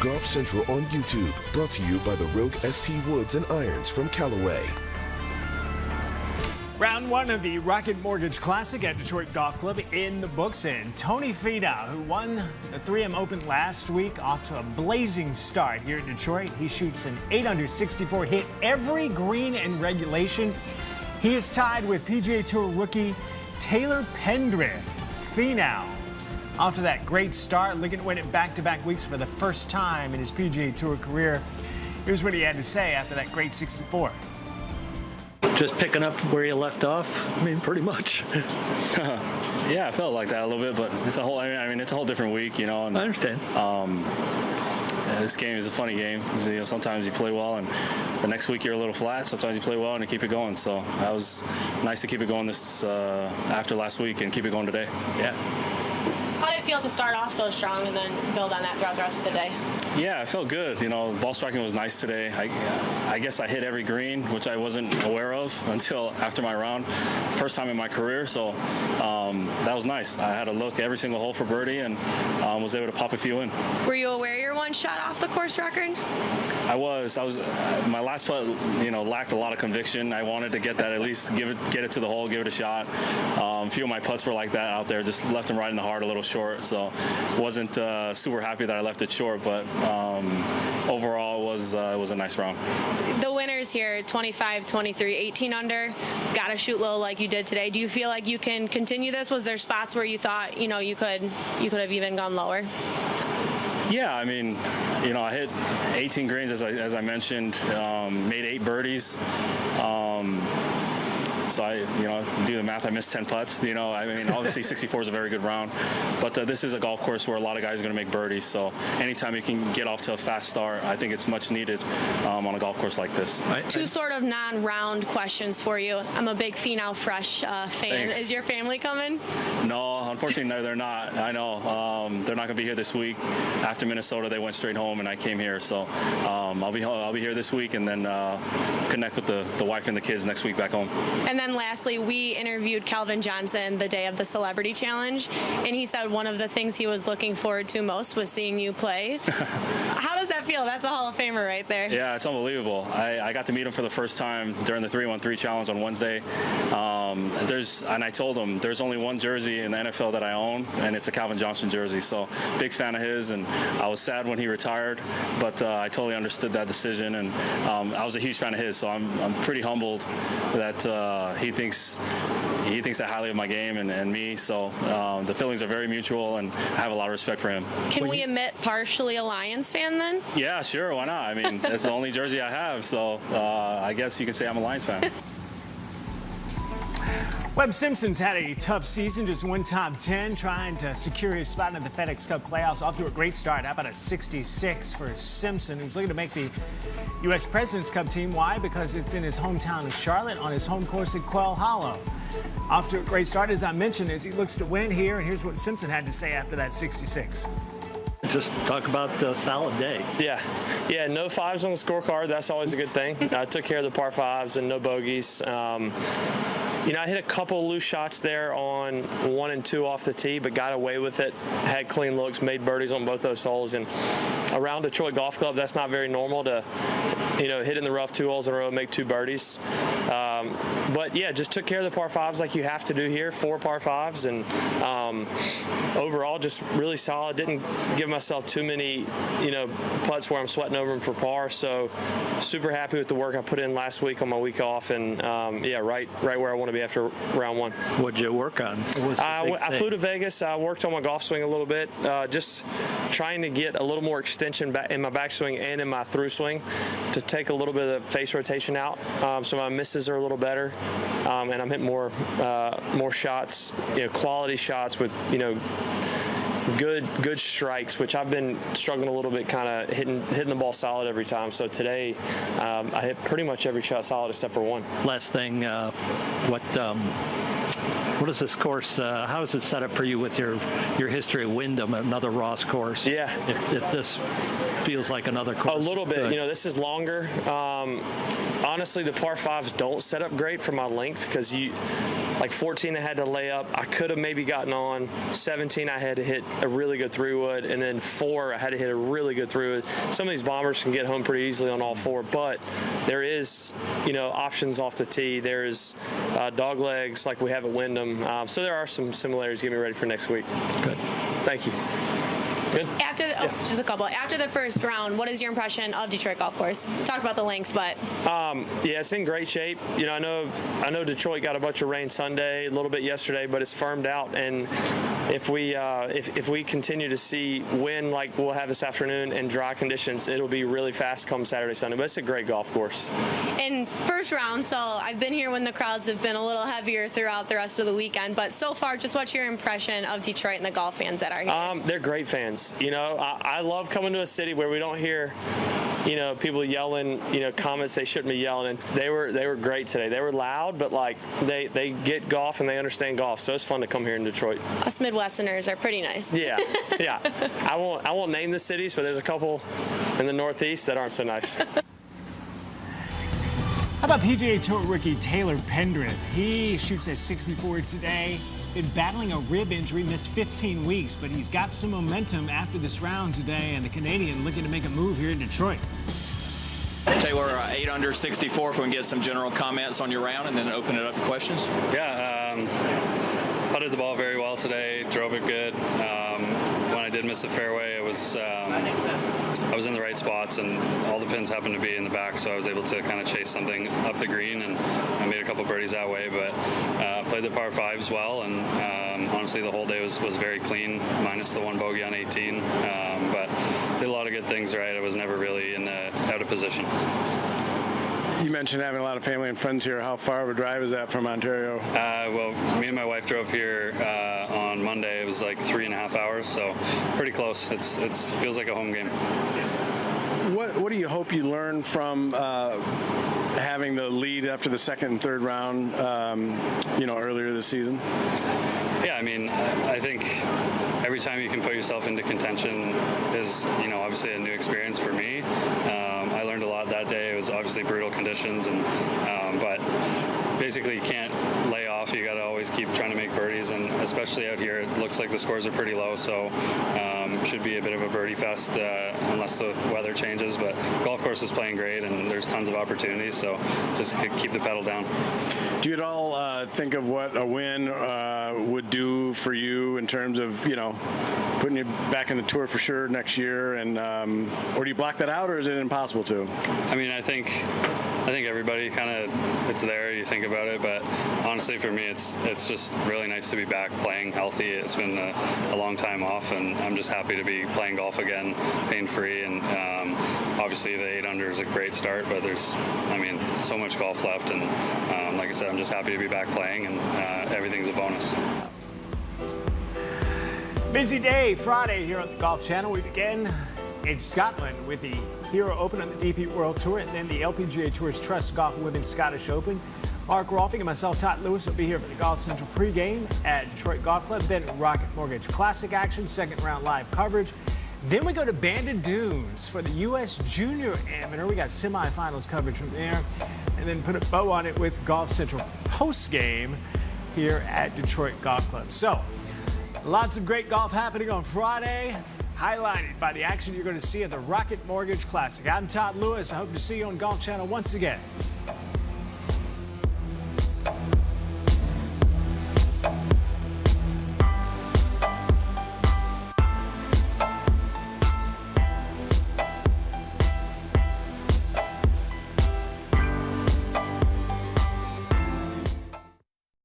Golf Central on YouTube, brought to you by the Rogue ST Woods and Irons from Callaway. Round one of the Rocket Mortgage Classic at Detroit Golf Club in the books, and Tony Finau, who won the 3M Open last week, off to a blazing start here in Detroit. He shoots an 8 under 64, hit every green in regulation. He is tied with PGA Tour rookie Taylor Pendrith. Finau, after that great start, looking to win it back-to-back weeks for the first time in his PGA Tour career. Here's what he had to say after that great 64. Just picking up where you left off. I mean, pretty much. Yeah, I felt like that a little bit, but it's a whole. I mean, it's a whole different week, you know. And, I understand. This game is a funny game. You know, sometimes you play well, and the next week you're a little flat. Sometimes you play well and you keep it going. So that was nice to keep it going this after last week and keep it going today. Yeah. How did it feel to start off so strong and then build on that throughout the rest of the day? Yeah, I felt good. You know, ball striking was nice today. I guess I hit every green, which I wasn't aware of until after my round. First time in my career, so that was nice. I had a look every single hole for birdie and was able to pop a few in. Were you aware you're one shot off the course record? I was. My last putt, you know, lacked a lot of conviction. I wanted to get that, at least get it to the hole, give it a shot. A few of my putts were like that out there, just left them right in the heart a little short. So wasn't super happy that I left it short, but overall it was a nice round. The winners here, 25, 23, 18 under, got to shoot low like you did today. Do you feel like you can continue this? Was there spots where you thought, you know, you could have even gone lower? Yeah, I mean, you know, I hit 18 greens as I mentioned, made 8 birdies. So I, you know, do the math, I missed 10 putts. You know, I mean, obviously 64 is a very good round, but this is a golf course where a lot of guys are going to make birdies. So anytime you can get off to a fast start, I think it's much needed on a golf course like this. Two sort of non-round questions for you. I'm a big Finau Fresh fan. Thanks. Is your family coming? No, unfortunately, no, they're not. I know they're not going to be here this week. After Minnesota, they went straight home, and I came here. So I'll be here this week, and then connect with the wife and the kids next week back home. And then lastly, we interviewed Calvin Johnson the day of the Celebrity Challenge, and he said one of the things he was looking forward to most was seeing you play. How does that feel? That's a Hall of Famer right there. Yeah, it's unbelievable. I got to meet him for the first time during the 3-1-3 challenge on Wednesday. And I told him there's only one jersey in the NFL that I own, and it's a Calvin Johnson jersey. So big fan of his, and I was sad when he retired, but I totally understood that decision, and I was a huge fan of his. So I'm pretty humbled that he thinks that highly of my game and me. So the feelings are very mutual, and I have a lot of respect for him. Can we admit partially a Lions fan then? Yeah, sure. Why not? I mean, that's the only jersey I have. So I guess you can say I'm a Lions fan. Webb Simpson's had a tough season, just one top 10, trying to secure his spot in the FedEx Cup playoffs. Off to a great start. How about a 66 for Simpson, who's looking to make the U.S. President's Cup team? Why? Because it's in his hometown of Charlotte on his home course at Quail Hollow. Off to a great start, as I mentioned, as he looks to win here. And here's what Simpson had to say after that 66. Just talk about a solid day. Yeah, no fives on the scorecard. That's always a good thing. I took care of the par fives and no bogeys. You know, I hit a couple loose shots there on 1 and 2 off the tee, but got away with it. Had clean looks, made birdies on both those holes. And around Detroit Golf Club, that's not very normal to, you know, hit in the rough 2 holes in a row and make 2 birdies. But yeah, just took care of the par fives like you have to do here, 4 par fives, and overall just really solid. Didn't give myself too many, you know, putts where I'm sweating over them for par. So super happy with the work I put in last week on my week off, and yeah, right where I want to be after round 1. What'd you work on? I flew to Vegas. I worked on my golf swing a little bit, just trying to get a little more extension back in my backswing and in my through swing to take a little bit of the face rotation out, so my misses are a little better, and I'm hitting more shots, you know, quality shots with, you know, good strikes, which I've been struggling a little bit, kind of hitting the ball solid every time. So today I hit pretty much every shot solid except for 1. Last thing, what is this course? How is it set up for you with your history of Wyndham, another Ross course? Yeah. If this feels like another course. A little bit. You know, this is longer. Honestly, the par fives don't set up great for my length because a Like 14, I had to lay up. I could have maybe gotten on. 17, I had to hit a really good 3-wood, and then 4, I had to hit a really good 3-wood. Some of these bombers can get home pretty easily on all 4, but there is, options off the tee. There is dog legs like we have at Wyndham. So there are some similarities. Get me ready for next week. Good. Thank you. Good. Just a couple. After the first round, what is your impression of Detroit Golf Course? We talked about the length, but yeah, it's in great shape. I know Detroit got a bunch of rain Sunday, a little bit yesterday, but it's firmed out. And if we continue to see wind like we'll have this afternoon and dry conditions, it'll be really fast come Saturday, Sunday. But it's a great golf course. In first round, so I've been here when the crowds have been a little heavier throughout the rest of the weekend. But so far, just what's your impression of Detroit and the golf fans that are here? They're great fans. I love coming to a city where we don't hear, people yelling, comments they shouldn't be yelling. And they were great today. They were loud, but they get golf and they understand golf. So it's fun to come here in Detroit. Us Midwesterners are pretty nice. Yeah. I won't name the cities, but there's a couple in the Northeast that aren't so nice. How about PGA Tour rookie Taylor Pendrith? He shoots at 64 today. Been battling a rib injury, missed 15 weeks, but he's got some momentum after this round today, and the Canadian looking to make a move here in Detroit. Taylor, 8 under 64, if we can get some general comments on your round and then open it up to questions. Yeah, putted the ball very well today, drove it good. When I did miss the fairway, I was in the right spots, and all the pins happened to be in the back, so I was able to kind of chase something up the green, and I made a couple birdies that way, but played the par 5s well, and honestly the whole day was very clean, minus the 1 bogey on 18, but did a lot of good things right. I was never really out of position. You mentioned having a lot of family and friends here. How far of a drive is that from Ontario? Well, me and my wife drove here on Monday. It was like 3.5 hours, so pretty close. It feels like a home game. What do you hope you learn from having the lead after the second and third round, earlier this season? Yeah, I mean, I think every time you can put yourself into contention is, obviously a new experience for me. I learned a lot that day. It was obviously brutal conditions, but basically you can't lay off. You got to always keep trying to make birdies, and especially out here, it looks like the scores are pretty low, so should be a bit of a birdie fest unless the weather changes. But golf course is playing great, and there's tons of opportunities, so just keep the pedal down. Do you at all think of what a win would do for you in terms of, putting you back in the tour for sure next year, and or do you block that out, or is it impossible to? I mean, I think everybody kind of, it's there, you think about it, but honestly for me it's just really nice to be back playing healthy. It's been a long time off, and I'm just happy to be playing golf again, pain-free, and obviously the 8 under is a great start, but there's so much golf left, and like I said, I'm just happy to be back playing, and everything's a bonus. Busy day Friday here on the Golf Channel. We begin in Scotland with the Hero Open on the DP World Tour, and then the LPGA Tour's Trust Golf Women's Scottish Open. Mark Rolfing and myself, Todd Lewis, will be here for the Golf Central pregame at Detroit Golf Club. Then Rocket Mortgage Classic action, second round live coverage. Then we go to Bandon Dunes for the U.S. Junior Amateur. We got semifinals coverage from there, and then put a bow on it with Golf Central postgame here at Detroit Golf Club. So, lots of great golf happening on Friday, highlighted by the action you're going to see at the Rocket Mortgage Classic. I'm Todd Lewis. I hope to see you on Golf Channel once again.